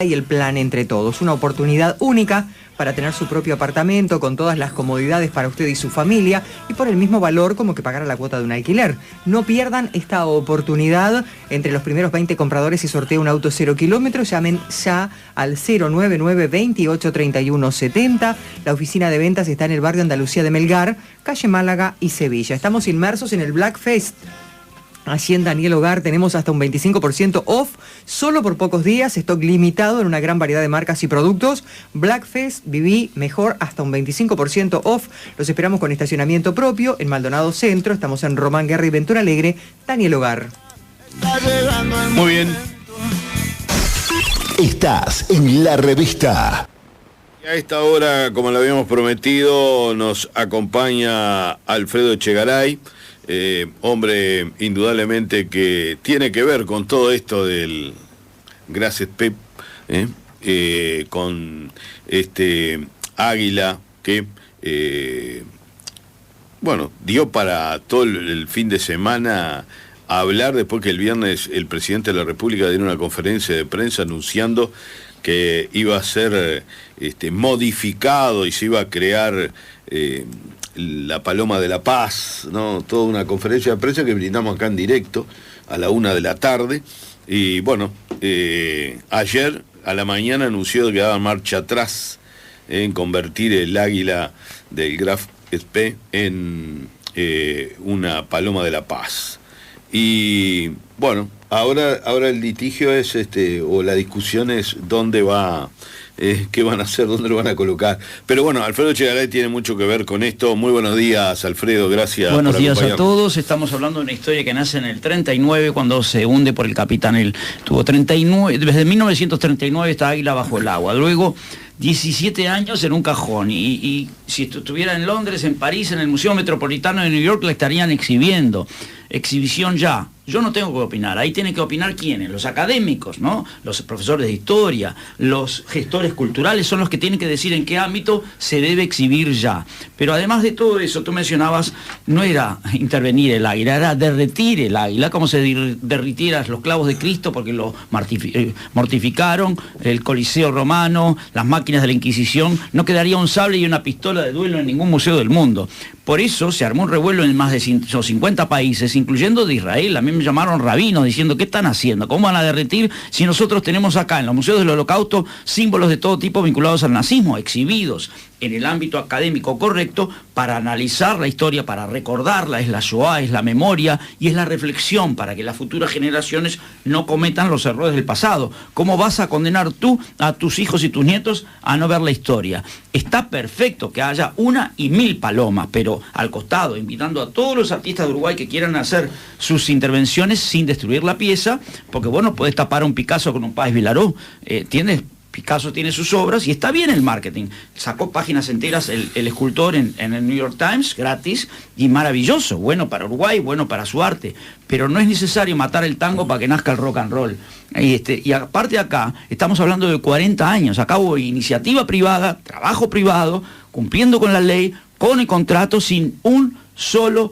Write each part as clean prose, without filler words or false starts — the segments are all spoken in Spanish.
y el plan Entre Todos, una oportunidad única para tener su propio apartamento con todas las comodidades para usted y su familia y por el mismo valor como que pagar la cuota de un alquiler. No pierdan esta oportunidad. Entre los primeros 20 compradores se sortea un auto 0 kilómetros. Llamen ya al 099-283170. La oficina de ventas está en el barrio Andalucía de Melgar, calle Málaga y Sevilla. Estamos inmersos en el Black Fest. Allí en Daniel Hogar tenemos hasta un 25% off, solo por pocos días, stock limitado en una gran variedad de marcas y productos. Blackfest, viví mejor, hasta un 25% off. Los esperamos con estacionamiento propio en Maldonado Centro. Estamos en Román Guerra y Ventura Alegre. Daniel Hogar. Muy bien. Estás en La Revista. A esta hora, como lo habíamos prometido, nos acompaña Alfredo Echegaray. Hombre indudablemente que tiene que ver con todo esto del Gracias Pep, con este Águila que dio para todo el fin de semana a hablar, después que el viernes el presidente de la República dio una conferencia de prensa anunciando que iba a ser modificado y se iba a crear la Paloma de la Paz, ¿no? Toda una conferencia de prensa que brindamos acá en directo a la 1 p.m. Y bueno, ayer a la mañana anunció que daba marcha atrás en convertir el Águila del Graf SP en una Paloma de la Paz. Y bueno, ahora el litigio es o la discusión es dónde va, qué van a hacer, dónde lo van a colocar. Pero bueno, Alfredo Echegaray tiene mucho que ver con esto. Muy buenos días, Alfredo, gracias. Buenos días a todos. Estamos hablando de una historia que nace en el 39, cuando se hunde por el Capitán. Él tuvo 39, desde 1939 esta Águila bajo el agua. Luego 17 años en un cajón, y si estuviera en Londres, en París, en el Museo Metropolitano de New York, la estarían exhibiendo. Exhibición ya. Yo no tengo que opinar, ahí tienen que opinar ¿quiénes? Los académicos, ¿no? Los profesores de historia, los gestores culturales son los que tienen que decir en qué ámbito se debe exhibir ya. Pero además de todo eso, tú mencionabas, no era intervenir el águila, era derretir el águila, como si derritieras los clavos de Cristo porque lo mortificaron, el Coliseo romano, las máquinas de la Inquisición. No quedaría un sable y una pistola de duelo en ningún museo del mundo. Por eso se armó un revuelo en más de 150 países, incluyendo de Israel. A mí me llamaron rabinos diciendo, ¿qué están haciendo? ¿Cómo van a derretir si nosotros tenemos acá en los museos del Holocausto símbolos de todo tipo vinculados al nazismo, exhibidos en el ámbito académico correcto para analizar la historia, para recordarla? Es la Shoah, es la memoria y es la reflexión para que las futuras generaciones no cometan los errores del pasado. ¿Cómo vas a condenar tú a tus hijos y tus nietos a no ver la historia? Está perfecto que haya 1.000 palomas, pero al costado, invitando a todos los artistas de Uruguay que quieran hacer sus intervenciones sin destruir la pieza, porque bueno, podés tapar a un Picasso con un Páez Vilaró, ¿entiendes? Picasso tiene sus obras y está bien el marketing. Sacó páginas enteras el escultor en el New York Times, gratis, y maravilloso, bueno para Uruguay, bueno para su arte. Pero no es necesario matar el tango para que nazca el rock and roll. Y aparte de acá, estamos hablando de 40 años. Acá hubo iniciativa privada, trabajo privado, cumpliendo con la ley, con el contrato, sin un solo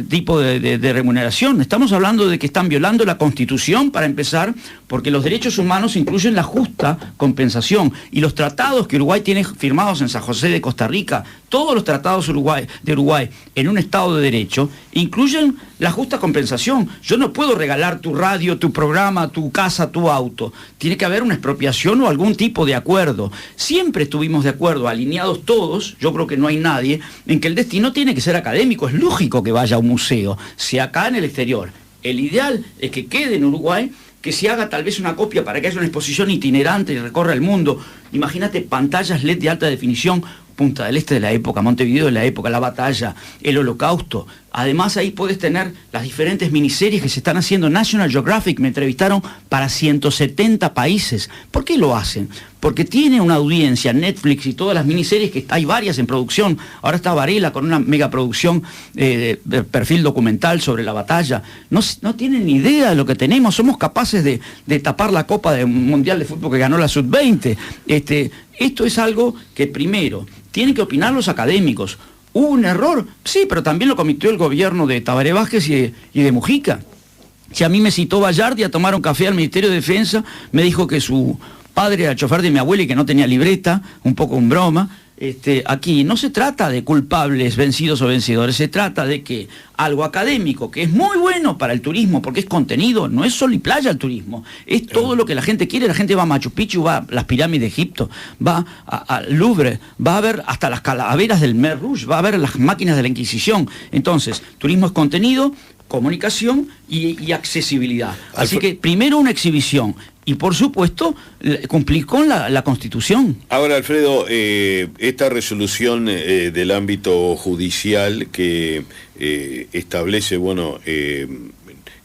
tipo de remuneración. Estamos hablando de que están violando la Constitución, para empezar, porque los derechos humanos incluyen la justa compensación, y los tratados que Uruguay tiene firmados en San José de Costa Rica, todos los tratados de Uruguay en un Estado de Derecho, incluyen la justa compensación. Yo no puedo regalar tu radio, tu programa, tu casa, tu auto. Tiene que haber una expropiación o algún tipo de acuerdo. Siempre estuvimos de acuerdo, alineados todos, yo creo que no hay nadie, en que el destino tiene que ser académico. Es lógico que vaya a un museo, sea acá en el exterior. El ideal es que quede en Uruguay, que se haga tal vez una copia para que haya una exposición itinerante y recorra el mundo. Imagínate pantallas LED de alta definición, Punta del Este de la época, Montevideo de la época, la batalla, el Holocausto. Además ahí puedes tener las diferentes miniseries que se están haciendo. National Geographic me entrevistaron para 170 países. ¿Por qué lo hacen? Porque tiene una audiencia, Netflix y todas las miniseries, que hay varias en producción. Ahora está Varela con una megaproducción de perfil documental sobre la batalla. No tienen ni idea de lo que tenemos. Somos capaces de tapar la Copa Mundial de Fútbol que ganó la Sub-20. Esto es algo que primero tienen que opinar los académicos. ¿Hubo un error? Sí, pero también lo cometió el gobierno de Tabaré Vázquez y de Mujica. Si a mí me citó Bayardi a tomar un café al Ministerio de Defensa, me dijo que su padre era chofer de mi abuela y que no tenía libreta, un poco en broma. Aquí no se trata de culpables vencidos o vencedores, se trata de que algo académico, que es muy bueno para el turismo, porque es contenido, no es sol y playa el turismo, es todo lo que la gente quiere. La gente va a Machu Picchu, va a las pirámides de Egipto, va al Louvre, va a ver hasta las calaveras del Mer Rouge, va a ver las máquinas de la Inquisición. Entonces, turismo es contenido, comunicación y accesibilidad. Así que primero una exhibición y por supuesto cumplir con la Constitución. Ahora, Alfredo, esta resolución del ámbito judicial que establece, bueno, que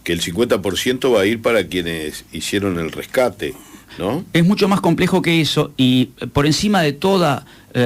el 50% va a ir para quienes hicieron el rescate, ¿no? Es mucho más complejo que eso y por encima de toda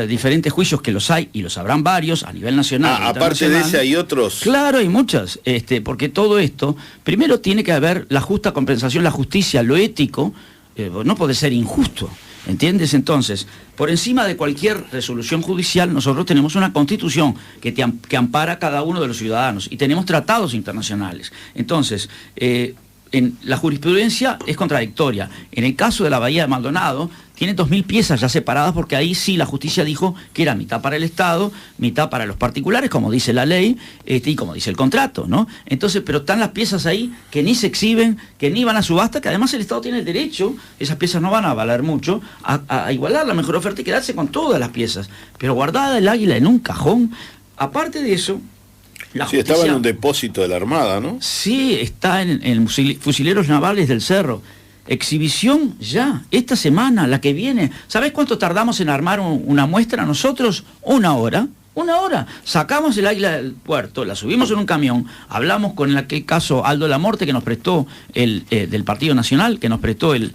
diferentes juicios, que los hay y los habrán varios a nivel nacional. Aparte de ese hay otros. Claro, hay muchas, porque todo esto, primero tiene que haber la justa compensación, la justicia, lo ético, no puede ser injusto, ¿entiendes? Entonces, por encima de cualquier resolución judicial, nosotros tenemos una constitución que ampara a cada uno de los ciudadanos y tenemos tratados internacionales. Entonces, en la jurisprudencia es contradictoria. En el caso de la Bahía de Maldonado, tiene 2.000 piezas ya separadas, porque ahí sí la justicia dijo que era mitad para el Estado, mitad para los particulares, como dice la ley, y como dice el contrato, ¿no? Entonces, pero están las piezas ahí que ni se exhiben, que ni van a subasta, que además el Estado tiene el derecho, esas piezas no van a valer mucho, a igualar la mejor oferta y quedarse con todas las piezas. Pero guardada el águila en un cajón, aparte de eso, la justicia, estaba en un depósito de la Armada, ¿no? Sí, está en Fusileros Navales del Cerro. Exhibición ya, esta semana, la que viene. ¿Sabés cuánto tardamos en armar una muestra nosotros? 1 hora. 1 hora. Sacamos el águila del puerto, la subimos en un camión, hablamos con en aquel caso Aldo Lamorte, que nos prestó del Partido Nacional, que nos prestó el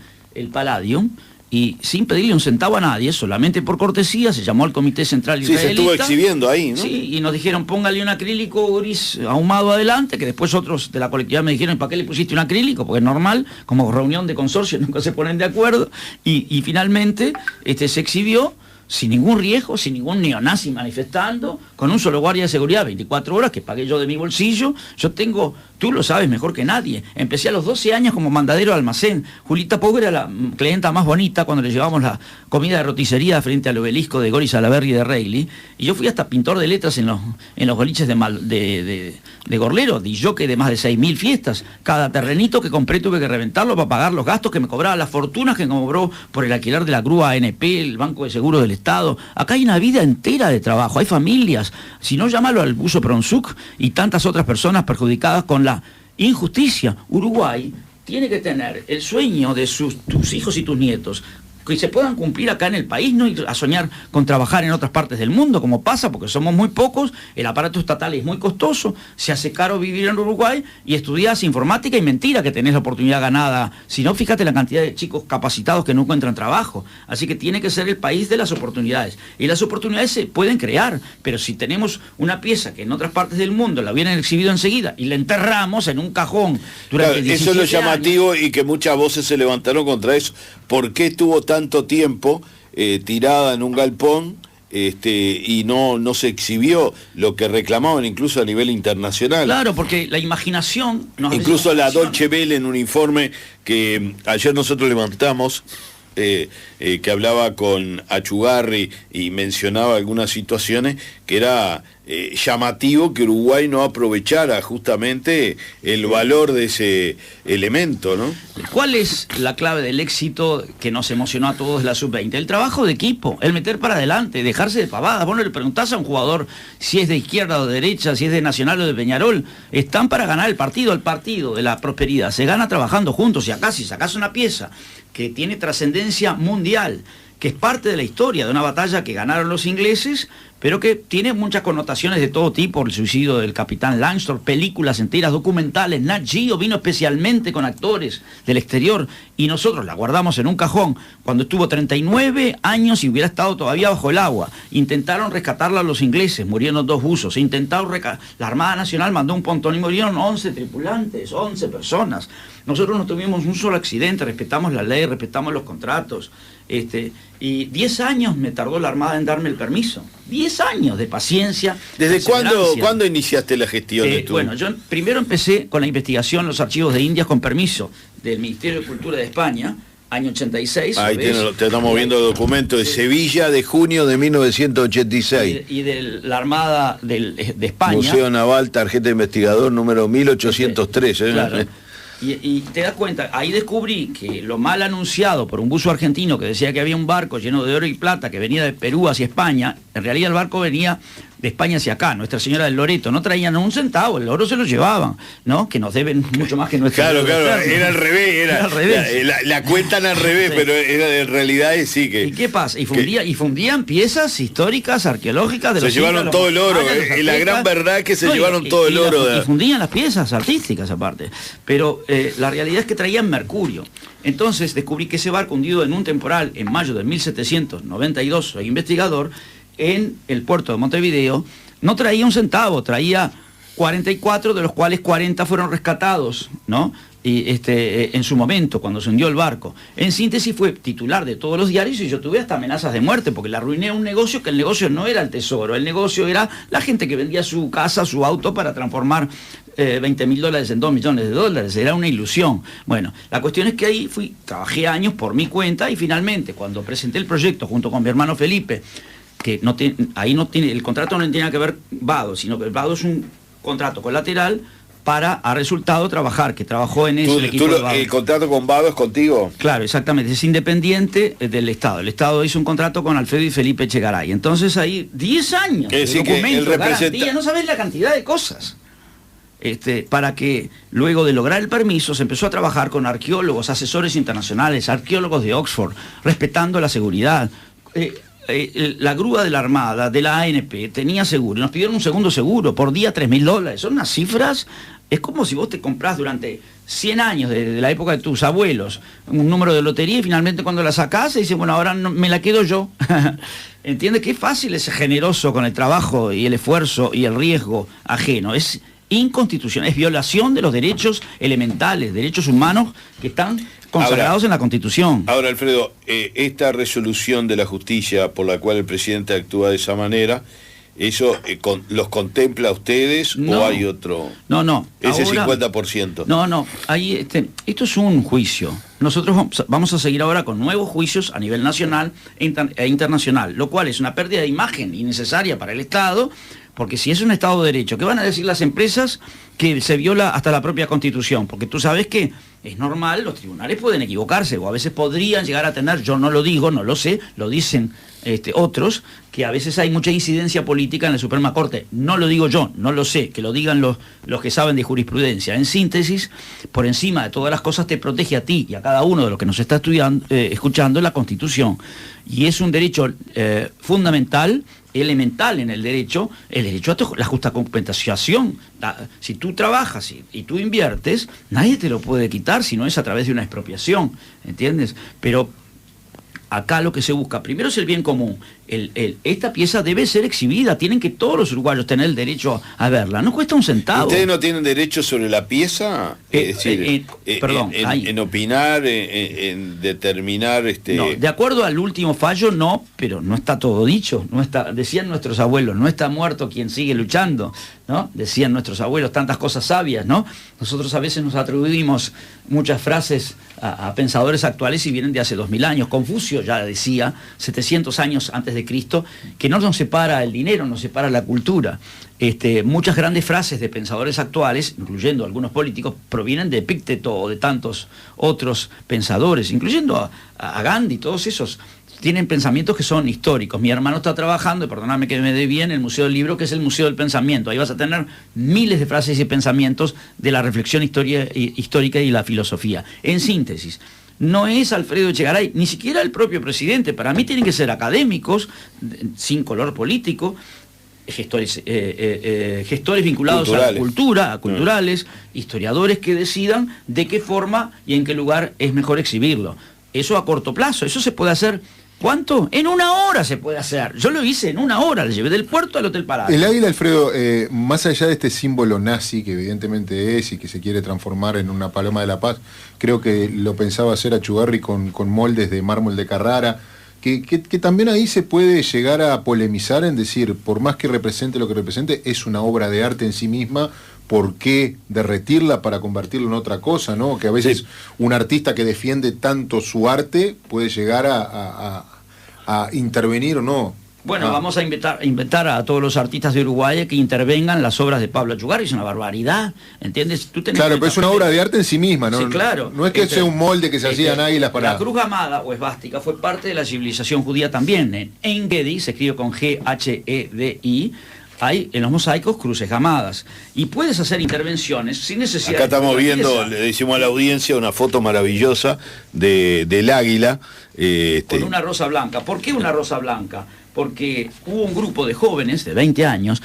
Palladium, y sin pedirle un centavo a nadie, solamente por cortesía, se llamó al Comité Central Israelita. Sí, se estuvo exhibiendo ahí, ¿no? Sí, y nos dijeron, póngale un acrílico gris ahumado adelante, que después otros de la colectividad me dijeron, ¿para qué le pusiste un acrílico? Porque es normal, como reunión de consorcio, nunca se ponen de acuerdo, y finalmente se exhibió sin ningún riesgo, sin ningún neonazi manifestando, con un solo guardia de seguridad 24 horas que pagué yo de mi bolsillo. Yo tengo, tú lo sabes mejor que nadie, empecé a los 12 años como mandadero de almacén. Julita Pou era la clienta más bonita cuando le llevamos la comida de roticería frente al obelisco de Gori Salaberry de Reilly, y yo fui hasta pintor de letras en los boliches de Gorlero, di yo que de más de 6.000 fiestas. Cada terrenito que compré tuve que reventarlo para pagar los gastos que me cobraba, las fortunas que me cobró por el alquiler de la grúa ANP, el Banco de Seguros del Estado. Acá hay una vida entera de trabajo, hay familias, si no, llámalo al buzo Pronsuk y tantas otras personas perjudicadas con la injusticia. Uruguay tiene que tener el sueño de tus hijos y tus nietos, que se puedan cumplir acá en el país, no ir a soñar con trabajar en otras partes del mundo, como pasa, porque somos muy pocos, el aparato estatal es muy costoso, se hace caro vivir en Uruguay, y estudias informática y mentira que tenés la oportunidad ganada. Si no, fíjate la cantidad de chicos capacitados que no encuentran trabajo. Así que tiene que ser el país de las oportunidades. Y las oportunidades se pueden crear, pero si tenemos una pieza que en otras partes del mundo la hubieran exhibido enseguida y la enterramos en un cajón durante 17 eso es lo llamativo años, y que muchas voces se levantaron contra eso. ¿Por qué estuvo tanto tiempo tirada en un galpón y no se exhibió lo que reclamaban incluso a nivel internacional? Claro, porque la imaginación incluso la Deutsche Welle, en un informe que ayer nosotros levantamos, que hablaba con Achugarri y mencionaba algunas situaciones, que era llamativo que Uruguay no aprovechara justamente el valor de ese elemento, ¿no? ¿Cuál es la clave del éxito que nos emocionó a todos de la Sub-20? El trabajo de equipo, el meter para adelante, dejarse de pavadas. Vos no le preguntás a un jugador si es de izquierda o de derecha, si es de Nacional o de Peñarol. Están para ganar el partido de la prosperidad. Se gana trabajando juntos, y acá si sacás una pieza que tiene trascendencia mundial, que es parte de la historia de una batalla que ganaron los ingleses, pero que tiene muchas connotaciones de todo tipo, el suicidio del capitán Langston, películas enteras, documentales. Nat Geo vino especialmente con actores del exterior, y nosotros la guardamos en un cajón cuando estuvo 39 años y hubiera estado todavía bajo el agua. Intentaron rescatarla los ingleses, murieron 2 buzos. La Armada Nacional mandó un pontón y murieron 11 tripulantes, 11 personas. Nosotros no tuvimos un solo accidente, respetamos la ley, respetamos los contratos. Y 10 años me tardó la Armada en darme el permiso. 10 años de paciencia. ¿Desde cuándo iniciaste la gestión de tu? Bueno, yo primero empecé con la investigación en los archivos de Indias con permiso del Ministerio de Cultura de España, año 86. Ahí te estamos viendo el documento de Sevilla de junio de 1986. Y de la Armada de España. Museo Naval, tarjeta de investigador número 1803. Claro. Y te das cuenta, ahí descubrí que lo mal anunciado por un buzo argentino que decía que había un barco lleno de oro y plata que venía de Perú hacia España, en realidad el barco venía de España hacia acá. Nuestra Señora del Loreto no traían un centavo, el oro se lo llevaban, ¿no? Que nos deben mucho más que nuestro. Claro, era al revés, era al revés. La cuentan al revés, sí. Pero en realidad es sí que. ¿Y qué pasa? Y fundían piezas históricas, arqueológicas de los se llevaron todo el oro, la gran verdad es que se llevaron todo el oro. Y fundían las piezas artísticas aparte. Pero la realidad es que traían mercurio. Entonces descubrí que ese barco hundido en un temporal en mayo de 1792, soy investigador, en el puerto de Montevideo, no traía un centavo, traía 44, de los cuales 40 fueron rescatados, ¿no? Y en su momento, cuando se hundió el barco. En síntesis, fue titular de todos los diarios y yo tuve hasta amenazas de muerte, porque le arruiné un negocio que el negocio no era el tesoro, el negocio era la gente que vendía su casa, su auto para transformar $20.000 en $2 millones, era una ilusión. Bueno, la cuestión es que ahí trabajé años por mi cuenta y finalmente, cuando presenté el proyecto junto con mi hermano Felipe, que el contrato no tiene nada que ver Vado, sino que el Vado es un contrato colateral para a resultado trabajar, que trabajó en eso el equipo de Vado. ¿El contrato con Vado es contigo? Claro, exactamente, es independiente del Estado. El Estado hizo un contrato con Alfredo y Felipe Echegaray. Entonces ahí 10 años de documento, garantía, no sabés la cantidad de cosas. Para que luego de lograr el permiso se empezó a trabajar con arqueólogos, asesores internacionales, arqueólogos de Oxford, respetando la seguridad. La grúa de la Armada, de la ANP, tenía seguro, nos pidieron un segundo seguro, por día $3.000, son unas cifras, es como si vos te comprás durante 100 años, de la época de tus abuelos, un número de lotería y finalmente cuando la sacás se dice, bueno, ahora no, me la quedo yo. ¿Entiendes? Qué fácil es ser generoso con el trabajo y el esfuerzo y el riesgo ajeno, es inconstitucional, es violación de los derechos elementales, derechos humanos que están consagrados en la Constitución. Ahora, Alfredo, esta resolución de la justicia por la cual el presidente actúa de esa manera, ¿eso los contempla a ustedes o hay otro? No. Ese ahora, 50%. No. Ahí, esto es un juicio. Nosotros vamos a seguir ahora con nuevos juicios a nivel nacional e internacional, lo cual es una pérdida de imagen innecesaria para el Estado, porque si es un Estado de Derecho, ¿qué van a decir las empresas? Que se viola hasta la propia Constitución, porque tú sabes que es normal, los tribunales pueden equivocarse, o a veces podrían llegar a tener, yo no lo digo, no lo sé, lo dicen otros, que a veces hay mucha incidencia política en la Suprema Corte. No lo digo yo, no lo sé, que lo digan los que saben de jurisprudencia. En síntesis, por encima de todas las cosas te protege a ti y a cada uno de los que nos está escuchando la Constitución. Y es un derecho fundamental, elemental en el derecho a la justa compensación. Si tú trabajas y tú inviertes, nadie te lo puede quitar si no es a través de una expropiación, ¿entiendes? Pero acá lo que se busca primero es el bien común. Esta pieza debe ser exhibida, tienen que todos los uruguayos tener el derecho a verla, no cuesta un centavo. ¿Ustedes no tienen derecho sobre la pieza? Es decir, en opinar, en determinar... No, de acuerdo al último fallo, no, pero no está todo dicho. Decían nuestros abuelos, no está muerto quien sigue luchando, ¿no? Decían nuestros abuelos tantas cosas sabias, ¿no? Nosotros a veces nos atribuimos muchas frases a pensadores actuales y vienen de hace 2000 años. Confucio ya decía, 700 años antes de Cristo, que no nos separa el dinero, nos separa la cultura. Muchas grandes frases de pensadores actuales, incluyendo algunos políticos, provienen de Epicteto o de tantos otros pensadores, incluyendo a Gandhi, todos esos tienen pensamientos que son históricos. Mi hermano está trabajando, y perdóname que me dé bien, en el Museo del Libro, que es el Museo del Pensamiento. Ahí vas a tener miles de frases y pensamientos de la reflexión histórica y la filosofía. En síntesis, no es Alfredo Echegaray, ni siquiera el propio presidente. Para mí tienen que ser académicos, sin color político, gestores vinculados a la cultura, a culturales, historiadores que decidan de qué forma y en qué lugar es mejor exhibirlo. Eso a corto plazo, eso se puede hacer. ¿Cuánto? En 1 hora se puede hacer. Yo lo hice en 1 hora, le llevé del puerto al Hotel Palacio. El águila, Alfredo, más allá de este símbolo nazi que evidentemente es y que se quiere transformar en una paloma de la paz, creo que lo pensaba hacer Achugarri con moldes de mármol de Carrara, que también ahí se puede llegar a polemizar en decir, por más que represente lo que represente, es una obra de arte en sí misma, por qué derretirla para convertirlo en otra cosa, ¿no? Que a veces Sí. un artista que defiende tanto su arte puede llegar a intervenir o no. Bueno, vamos a invitar a todos los artistas de Uruguay que intervengan en las obras de Pablo Achugarri. Es una barbaridad, ¿entiendes? Tú tenés Claro, pero es una obra de arte en sí misma, ¿no? Sí, claro. No es que sea un molde que se hacían águilas para... La cruz gamada o esvástica fue parte de la civilización judía también. En Engedi, se escribe con G-H-E-D-I, hay en los mosaicos cruces gamadas. Y puedes hacer intervenciones sin necesidad Acá estamos de viendo, pieza. le decimos a la audiencia, una foto maravillosa del águila. Con una rosa blanca. ¿Por qué una rosa blanca? Porque hubo un grupo de jóvenes de 20 años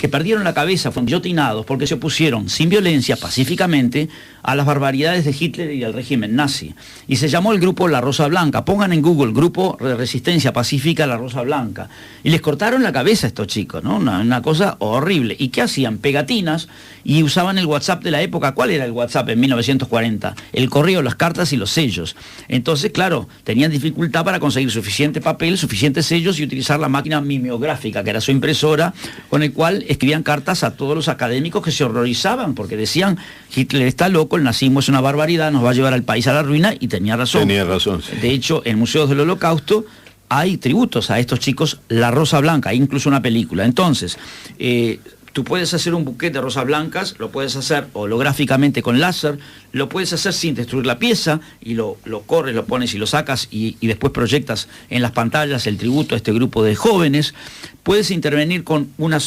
que perdieron la cabeza, fueron guillotinados porque se opusieron sin violencia, pacíficamente, a las barbaridades de Hitler y al régimen nazi. Y se llamó el grupo La Rosa Blanca. Pongan en Google, Grupo de Resistencia Pacífica La Rosa Blanca. Y les cortaron la cabeza a estos chicos, ¿no? Una cosa horrible. ¿Y qué hacían? Pegatinas, y usaban el WhatsApp de la época. ¿Cuál era el WhatsApp en 1940? El correo, las cartas y los sellos. Entonces, claro, tenían dificultad para conseguir suficiente papel, suficientes sellos y utilizar la máquina mimeográfica, que era su impresora, con el cual escribían cartas a todos los académicos que se horrorizaban, porque decían, Hitler está loco, el nazismo es una barbaridad, nos va a llevar al país a la ruina, y tenía razón. Tenía razón, sí. De hecho, en Museos del Holocausto hay tributos a estos chicos, La Rosa Blanca, hay incluso una película. Entonces, tú puedes hacer un buquete de rosas blancas, lo puedes hacer holográficamente con láser, lo puedes hacer sin destruir la pieza, y lo corres, lo pones y lo sacas, y después proyectas en las pantallas el tributo a este grupo de jóvenes. Puedes intervenir con una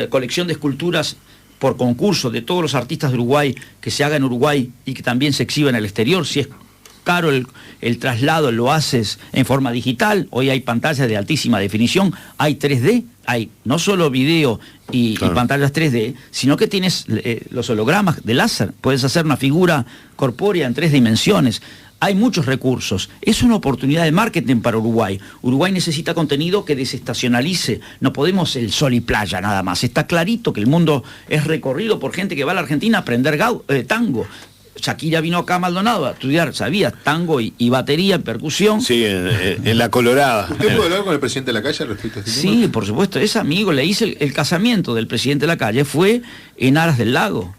colección de esculturas por concurso de todos los artistas de Uruguay, que se haga en Uruguay y que también se exhiba en el exterior. Si es caro el traslado, lo haces en forma digital. Hoy hay pantallas de altísima definición, hay 3D, hay no solo video y pantallas 3D, sino que tienes los hologramas de láser. Puedes hacer una figura corpórea en 3 dimensiones. Hay muchos recursos. Es una oportunidad de marketing para Uruguay. Uruguay necesita contenido que desestacionalice. No podemos el sol y playa nada más. Está clarito que el mundo es recorrido por gente que va a la Argentina a aprender tango. Shakira vino acá a Maldonado a estudiar, sabía, tango y batería, percusión. Sí, en La Colorada. ¿Usted puede hablar con el presidente de la calle respecto a este tema? Sí, por supuesto, es amigo. Le hice el casamiento del presidente de la calle, fue en Aras del Lago.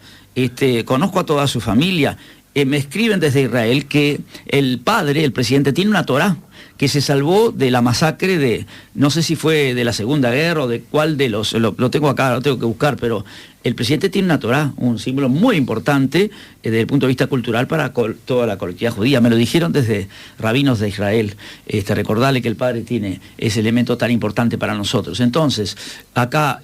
Conozco a toda su familia. Me escriben desde Israel que el padre, el presidente, tiene una Torá que se salvó de la masacre de, no sé si fue de la Segunda Guerra o de cuál de los, lo tengo acá, lo tengo que buscar, pero el presidente tiene una Torá, un símbolo muy importante desde el punto de vista cultural para toda la colectividad judía. Me lo dijeron desde rabinos de Israel. Recordarle que el padre tiene ese elemento tan importante para nosotros. Entonces, acá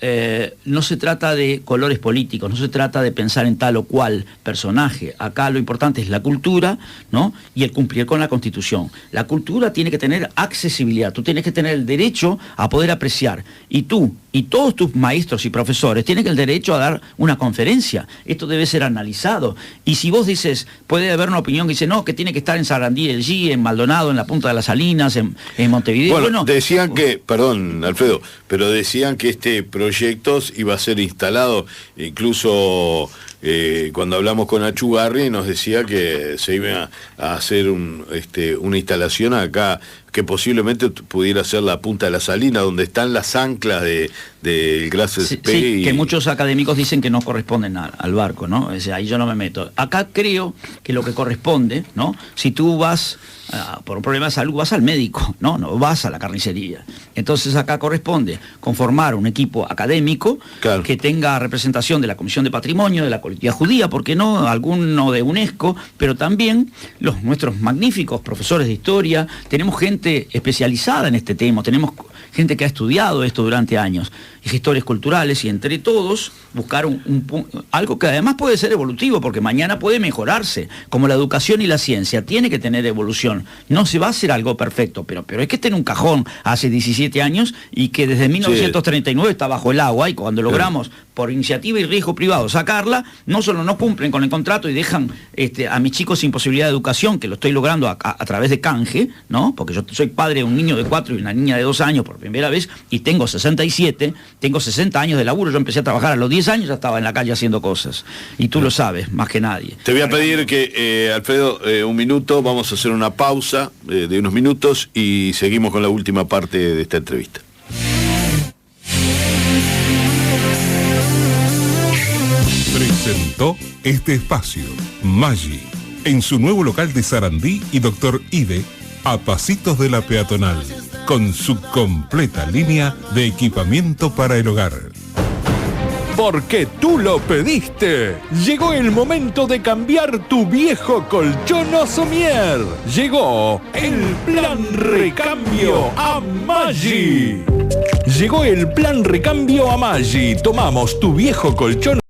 no se trata de colores políticos, no se trata de pensar en tal o cual personaje. Acá lo importante es la cultura, ¿no? Y el cumplir con la Constitución. La cultura tiene que tener accesibilidad, tú tienes que tener el derecho a poder apreciar. Y tú y todos tus maestros y profesores tienen el derecho a dar una conferencia. Esto debe ser analizado. Y si vos dices, puede haber una opinión que dice, no, que tiene que estar en Sarandí, en Maldonado, en la Punta de las Salinas, en Montevideo. Bueno, decían que, perdón, Alfredo, pero decían que este proyecto iba a ser instalado, incluso cuando hablamos con Achugarri nos decía que se iba a hacer una instalación acá, que posiblemente pudiera ser la Punta de la Salina, donde están las anclas del Glass Spey. Sí, que muchos académicos dicen que no corresponden al barco, ¿no? O sea, ahí yo no me meto. Acá creo que lo que corresponde, ¿no? Si tú vas por un problema de salud, vas al médico, no vas a la carnicería. Entonces acá corresponde conformar un equipo académico, claro, que tenga representación de la Comisión de Patrimonio, de la colectividad judía, ¿por qué no? Alguno de UNESCO, pero también nuestros magníficos profesores de historia. Tenemos gente especializada en este tema, tenemos gente que ha estudiado esto durante años, y gestores culturales, y entre todos buscar algo que además puede ser evolutivo, porque mañana puede mejorarse, como la educación y la ciencia, tiene que tener evolución. No se va a hacer algo perfecto, pero es que está en un cajón hace 17 años y que desde 1939 está bajo el agua, y cuando logramos, por iniciativa y riesgo privado, sacarla, no solo no cumplen con el contrato y dejan a mis chicos sin posibilidad de educación, que lo estoy logrando a través de canje, ¿no? Porque yo soy padre de un niño de 4 y una niña de 2 años por primera vez, y tengo 67, tengo 60 años de laburo. Yo empecé a trabajar a los 10 años, ya estaba en la calle haciendo cosas, y tú lo sabes más que nadie. Te voy a pedir que, Alfredo, un minuto, vamos a hacer una pausa de unos minutos y seguimos con la última parte de esta entrevista. este espacio. Maggi, en su nuevo local de Sarandí y Doctor Ide, a pasitos de la peatonal, con su completa línea de equipamiento para el hogar. Porque tú lo pediste. Llegó el momento de cambiar tu viejo colchón o somier. Llegó el plan recambio a Maggi. Llegó el plan recambio a Maggi. Tomamos tu viejo colchón